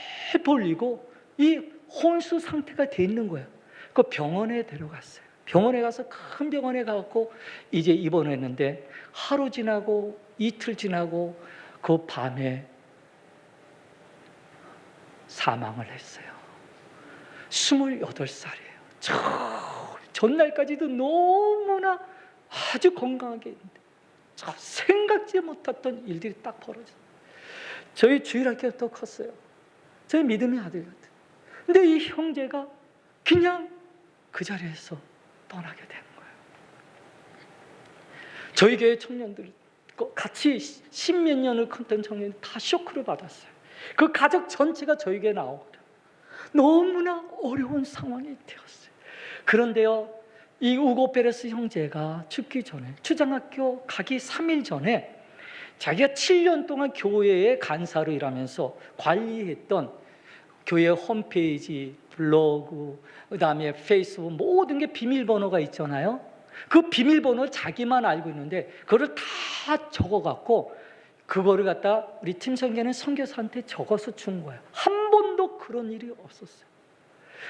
돌리고 이 혼수 상태가 돼 있는 거예요. 그 병원에 데려갔어요. 병원에 가서 큰 병원에 가고 이제 입원했는데 하루 지나고 이틀 지나고 그 밤에 사망을 했어요. 28살이에요. 전날까지도 너무나 아주 건강하게 있는데 생각지 못했던 일들이 딱 벌어졌어요. 저희 주일학교가 더 컸어요. 저희 믿음의 아들 같은. 근데 이 형제가 그냥 그 자리에서 떠나게 된 거예요. 저희 교회 청년들 같이 10몇 년을 컸던 청년들 다 쇼크를 받았어요. 그 가족 전체가 저희 교회에 나오거든요. 너무나 어려운 상황이 되었어요. 그런데요, 이 우고 페레스 형제가 죽기 전에 추장학교 가기 3일 전에 자기가 7년 동안 교회의 간사로 일하면서 관리했던 교회 홈페이지, 블로그, 그다음에 페이스북 모든 게 비밀번호가 있잖아요. 그 비밀번호를 자기만 알고 있는데 그거를 다 적어갖고 그거를 갖다 우리 팀성계는 선교사한테 적어서 준 거예요. 한 번도 그런 일이 없었어요.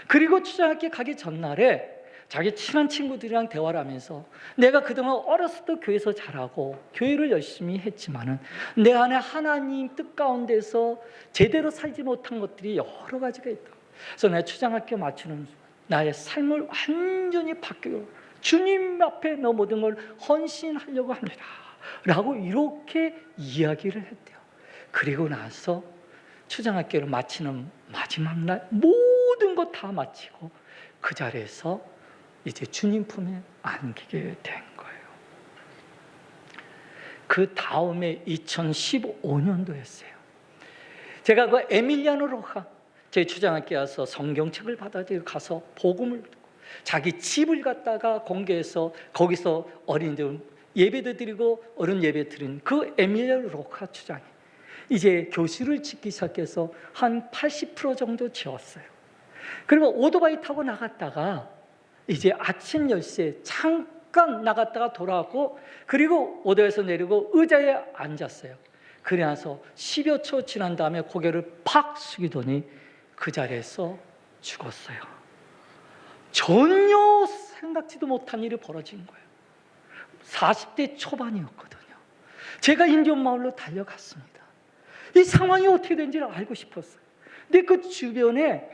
그리고 추장학교 가기 전날에 자기 친한 친구들이랑 대화를 하면서 내가 그동안 어렸을 때 교회에서 자라고 교회를 열심히 했지만은 내 안에 하나님 뜻 가운데서 제대로 살지 못한 것들이 여러 가지가 있다. 그래서 내가 추장학교 마치는 나의 삶을 완전히 바뀌고 주님 앞에 너 모든 걸 헌신하려고 합니다 라고 이렇게 이야기를 했대요. 그리고 나서 추장학교를 마치는 마지막 날 모든 것 다 마치고 그 자리에서 이제 주님 품에 안기게 된 거예요. 그 다음에 2015년도였어요. 제가 그 에밀리아노 로하 제 추장학교에 와서 성경책을 받아들여 가서 복음을 듣고 자기 집을 갖다가 공개해서 거기서 어린이들 예배도 드리고 어른 예배 드린 그 에밀리아 로카 추장이 이제 교실을 짓기 시작해서 한 80% 정도 지었어요. 그리고 오토바이 타고 나갔다가 이제 아침 10시에 잠깐 나갔다가 돌아왔고, 그리고 오토바이에서 내리고 의자에 앉았어요. 그래 나서 10여 초 지난 다음에 고개를 팍 숙이더니 그 자리에서 죽었어요. 전혀 생각지도 못한 일이 벌어진 거예요. 40대 초반이었거든요. 제가 인디언 마을로 달려갔습니다. 이 상황이 어떻게 된지를 알고 싶었어요. 근데 그 주변에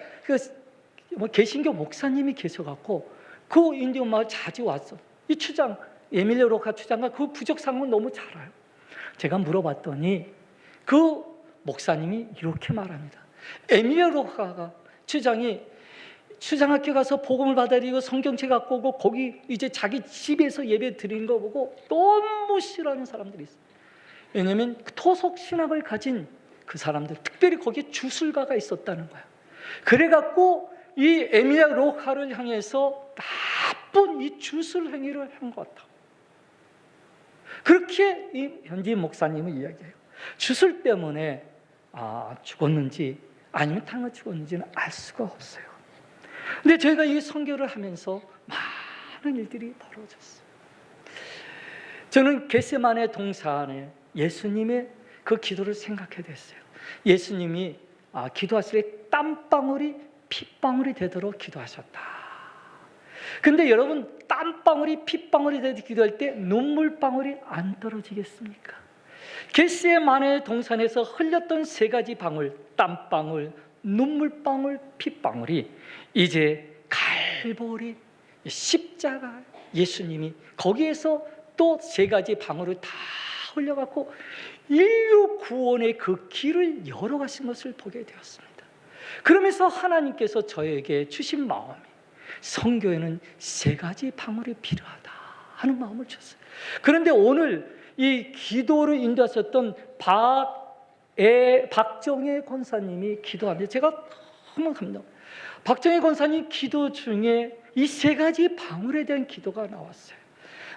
개신교 목사님이 계셔갖고 그 인디언 마을 자주 왔어. 이 추장, 에밀리아 로카 추장과 그 부족 상황을 너무 잘 알아요. 제가 물어봤더니 그 목사님이 이렇게 말합니다. 에밀리아 로카가 추장이 추장학교 가서 복음을 받아들이고 성경책 갖고 오고 거기 이제 자기 집에서 예배 드리는 거 보고 너무 싫어하는 사람들이 있어요. 왜냐하면 토속 신학을 가진 그 사람들, 특별히 거기에 주술가가 있었다는 거야. 그래갖고 이 에밀리아 로카를 향해서 나쁜 이 주술 행위를 한 것 같다. 그렇게 이 현지 목사님은 이야기해요. 주술 때문에 죽었는지 아니면 당을 죽었는지는 알 수가 없어요. 근데 저희가 이 선교를 하면서 많은 일들이 벌어졌어요. 저는 겟세마네 동산에 예수님의 그 기도를 생각하게 됐어요. 예수님이 기도하실 때 땀방울이 핏방울이 되도록 기도하셨다. 근데 여러분, 땀방울이 핏방울이 되도록 기도할 때 눈물방울이 안 떨어지겠습니까? 겟세마네 동산에서 흘렸던 세 가지 방울, 땀방울, 눈물방울, 핏방울이 이제 갈보리 십자가 예수님이 거기에서 또 세 가지 방울을 다 흘려갖고 인류 구원의 그 길을 열어가신 것을 보게 되었습니다. 그러면서 하나님께서 저에게 주신 마음이 선교에는 세 가지 방울이 필요하다 하는 마음을 줬어요. 그런데 오늘 이 기도를 인도하셨던 박정혜 권사님이 기도하는데 제가 너무 감동. 박정혜 권사님 기도 중에 이 세 가지 방울에 대한 기도가 나왔어요.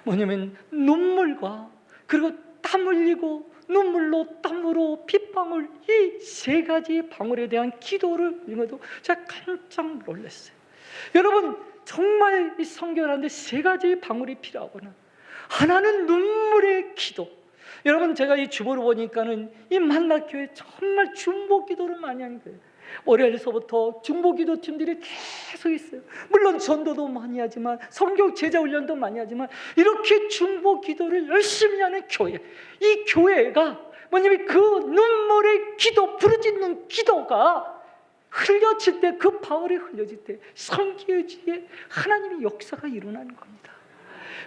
뭐냐면 눈물과 그리고 땀 흘리고 눈물로 땀으로 핏방울 이 세 가지 방울에 대한 기도를 읽어도 제가 깜짝 놀랐어요. 여러분, 정말 이 선교를 하는데 세 가지 방울이 필요하구나. 하나는 눈물의 기도. 여러분, 제가 이 주보를 보니까는 이 만나교회 정말 중보 기도를 많이 하는 거예요. 월요일서부터 중보 기도 팀들이 계속 있어요. 물론 전도도 많이 하지만 성경 제자 훈련도 많이 하지만 이렇게 중보 기도를 열심히 하는 교회, 이 교회가 뭐냐면 그 눈물의 기도, 부르짖는 기도가 흘려질 때, 그 방울이 흘려질 때 선교지에 하나님의 역사가 일어나는 겁니다.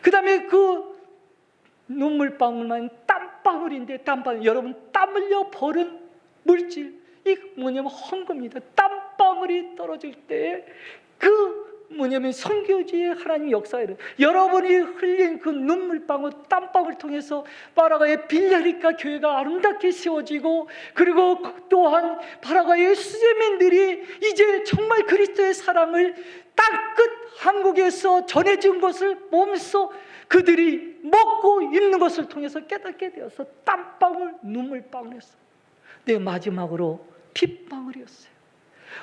그 다음에 그 눈물방울만 땀방울인데, 땀방울, 여러분, 땀 흘려 버린 물질, 이 뭐냐면 헌금입니다. 땀방울이 떨어질 때 그 뭐냐면 선교지에 하나님의 역사가 일어나요. 여러분이 흘린 그 눈물방울, 땀방울 통해서 파라과이의 빌라리카 교회가 아름답게 세워지고, 그리고 또한 파라과이의 수재민들이 이제 정말 그리스도의 사랑을 땅끝 한국에서 전해준 것을 보면서 그들이 먹고 입는 것을 통해서 깨닫게 되어서 땀방울, 눈물방울이었어요. 네, 마지막으로 핏방울이었어요.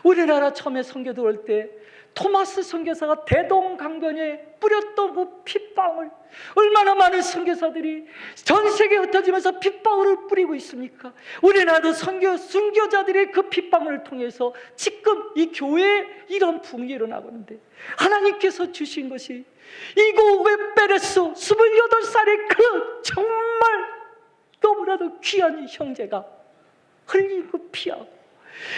우리나라 처음에 선교 들어올 때 토마스 선교사가 대동강변에 뿌렸던 그 핏방울, 얼마나 많은 선교사들이 전 세계에 흩어지면서 핏방울을 뿌리고 있습니까? 우리나라도 순교자들의 그 핏방울을 통해서 지금 이 교회에 이런 부흥이 일어나고 있는데, 하나님께서 주신 것이 이고 웨베레스 28살의 그 정말 너무나도 귀한 형제가 흘린 그 피하고,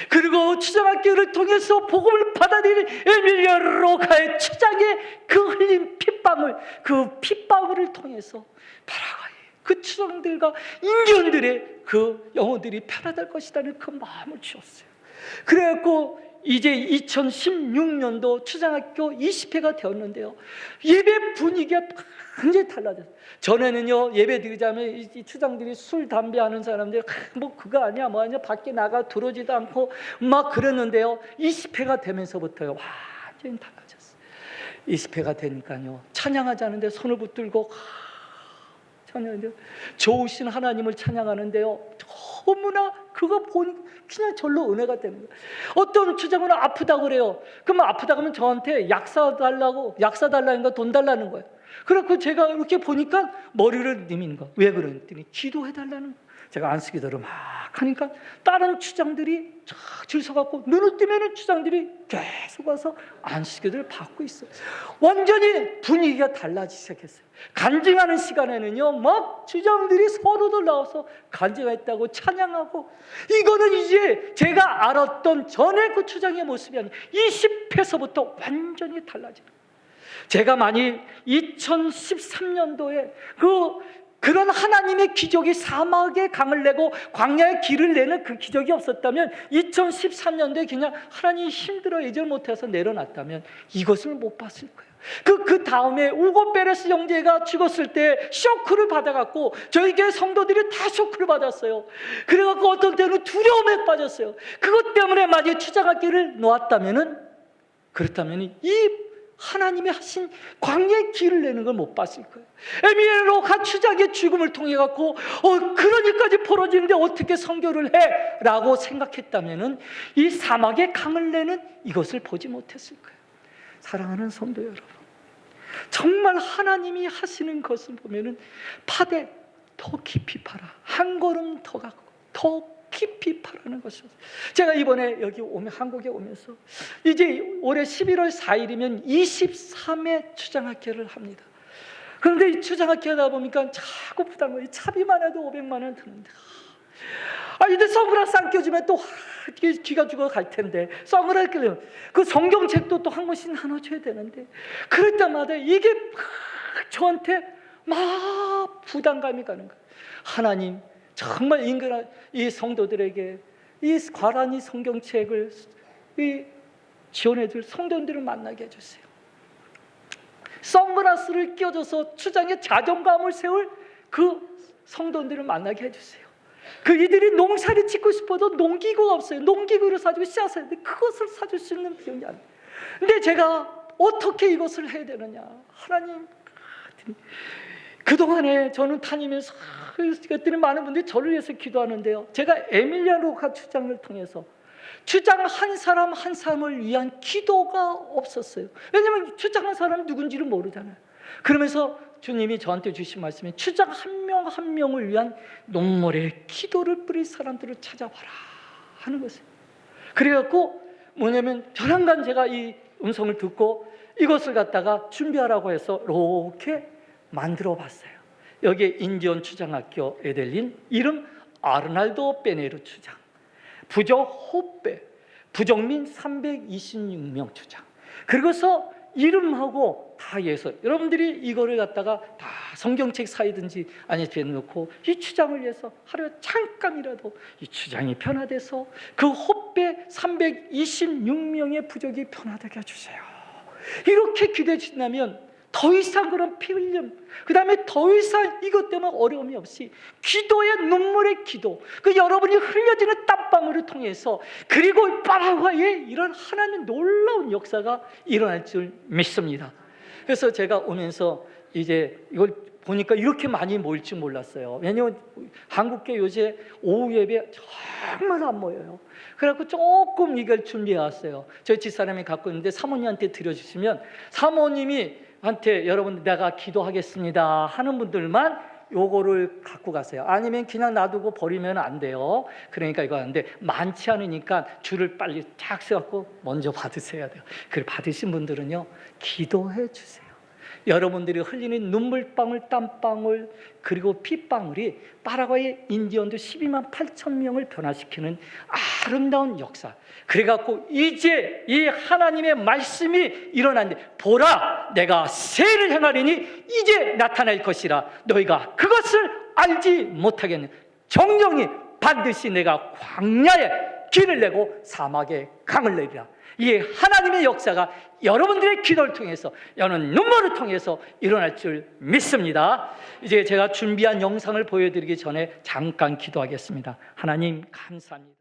그리고 추장학교를 통해서 복음을 받아들인 에밀리아 로카의 추장의 그 흘린 핏방울, 그 핏방울을 통해서 파라과이 그 추장들과 인견들의 그 영혼들이 변화될 것이라는 그 마음을 주었어요. 그래갖고 이제 2016년도 추장학교 20회가 되었는데요, 예배 분위기가 굉장히 달라졌어요. 전에는요, 예배 드리자면 이 추장들이 술, 담배 하는 사람들 뭐 그거 아니야 뭐 아니야 밖에 나가 들어오지도 않고 막 그랬는데요, 20회가 되면서부터요 완전히 달라졌어요. 20회가 되니까요, 찬양하지 않은데 손을 붙들고 찬양하는데요. 좋으신 하나님을 찬양하는데요. 너무나 그거 보니 그냥 절로 은혜가 되는 거예요. 어떤 주장은 아프다고 그래요. 그러면 아프다 그러면 저한테 약 사달라는 거, 돈 달라는 거예요. 그래서 제가 이렇게 보니까 머리를 내미는 거예요. 왜 그랬더니 기도해달라는 거예요. 제가 안쓰기 들어 막 하니까 다른 추장들이 줄 서갖고 눈을 뜨면은 추장들이 계속 와서 안식기도를 받고 있어요. 완전히 분위기가 달라지기 시작했어요. 간증하는 시간에는요, 막 추장들이 서로들 나와서 간증했다고 찬양하고, 이거는 이제 제가 알았던 전에 그 추장의 모습이 아니에요. 20회서부터 완전히 달라져요. 제가 만일 2013년도에 그런 하나님의 기적이 사막에 강을 내고 광야에 길을 내는 그 기적이 없었다면, 2013년도에 그냥 하나님이 힘들어 예절 못해서 내려놨다면 이것을 못 봤을 거예요. 그 다음에 우고 베레스 형제가 죽었을 때 쇼크를 받아갖고 저희 교회 성도들이 다 쇼크를 받았어요. 그래갖고 어떤 때는 두려움에 빠졌어요. 그것 때문에 만약에 추장학기를 놓았다면은, 그렇다면 이 하나님이 하신 광야의 길을 내는 걸 못 봤을 거예요. 에미엘로 가추장의 죽음을 통해 갖고 그런 일까지 벌어지는데 어떻게 선교를 해? 라고 생각했다면은 이 사막의 강을 내는 이것을 보지 못했을 거예요. 사랑하는 성도 여러분, 정말 하나님이 하시는 것을 보면은 파되 더 깊이 파라, 한 걸음 더 가고 더 깊이 파라는 것이었어요. 제가 이번에 여기 한국에 오면서 이제 올해 11월 4일이면 23회 추장학회를 합니다. 그런데 이 추장학회 하다 보니까 자꾸 부담 거예요. 차비만 해도 500만 원 드는데, 이제 선글라스 안 껴주면 또 귀가 죽어 갈 텐데, 선글라스 끼면 그 성경책도 또 한 권씩 나눠줘야 되는데, 그럴 때마다 이게 저한테 막 부담감이 가는 거예요. 하나님, 정말 인간한 이 성도들에게 이 과란이 성경책을 지원해줄 성도들을 만나게 해주세요. 선글라스를 끼워줘서 추장의 자존감을 세울 그 성도들을 만나게 해주세요. 이들이 농사를 짓고 싶어도 농기구가 없어요. 농기구를 사주고 씨앗을 했는데 그것을 사줄 수 있는 비용이 안 돼요. 근데 제가 어떻게 이것을 해야 되느냐. 하나님, 그동안에 저는 다니면서 그랬더니 많은 분들이 저를 위해서 기도하는데요. 제가 에밀리아 로카 추장을 통해서 추장 한 사람 한 사람을 위한 기도가 없었어요. 왜냐하면 추장 한 사람은 누군지를 모르잖아요. 그러면서 주님이 저한테 주신 말씀이 추장 한 명 한 명을 위한 눈물의 기도를 뿌릴 사람들을 찾아봐라 하는 것이에요. 그래갖고 뭐냐면 조만간 제가 이 음성을 듣고 이것을 갖다가 준비하라고 해서 이렇게 만들어 봤어요. 여기에 인디언 추장학교 에델린, 이름 아르날도 베네르 추장, 부적 호빼, 부적민 326명 추장. 그리고서 이름하고 다 해서 여러분들이 이거를 갖다가 다 성경책 사이든지 아니 뒤에 놓고 이 추장을 위해서 하루에 잠깐이라도 이 추장이 변화돼서 그 호빼 326명의 부적이 변화되게 해주세요. 이렇게 기도해 주신다면 더 이상 그런 피 흘림, 그 다음에 더 이상 이것 때문에 어려움이 없이 기도의 눈물의 기도, 여러분이 흘려지는 땀방울을 통해서, 그리고 파라과이에 이런 하나님의 놀라운 역사가 일어날 줄 믿습니다. 그래서 제가 오면서 이제 이걸 보니까 이렇게 많이 모일 줄 몰랐어요. 왜냐하면 한국계 요새 오후 예배 정말 안 모여요. 그래갖고 조금 이걸 준비해 왔어요. 저희 집사람이 갖고 있는데 사모님한테 드려주시면 사모님이 한테 여러분 내가 기도하겠습니다 하는 분들만 요거를 갖고 가세요. 아니면 그냥 놔두고 버리면 안 돼요. 그러니까 이거 하는데 많지 않으니까 줄을 빨리 쫙 세갖고 먼저 받으셔야 돼요. 그걸 받으신 분들은요, 기도해 주세요. 여러분들이 흘리는 눈물방울, 땀방울, 그리고 핏방울이 파라과이 인디언들 12만 8천 명을 변화시키는 아름다운 역사. 그래갖고 이제 이 하나님의 말씀이 일어났는데, 보라, 내가 새를 행하리니 이제 나타날 것이라. 너희가 그것을 알지 못하겠네. 정령이 반드시 내가 광야에 길을 내고 사막에 강을 내리라. 이 하나님의 역사가 여러분들의 기도를 통해서, 여러분 눈물을 통해서 일어날 줄 믿습니다. 이제 제가 준비한 영상을 보여드리기 전에 잠깐 기도하겠습니다. 하나님 감사합니다.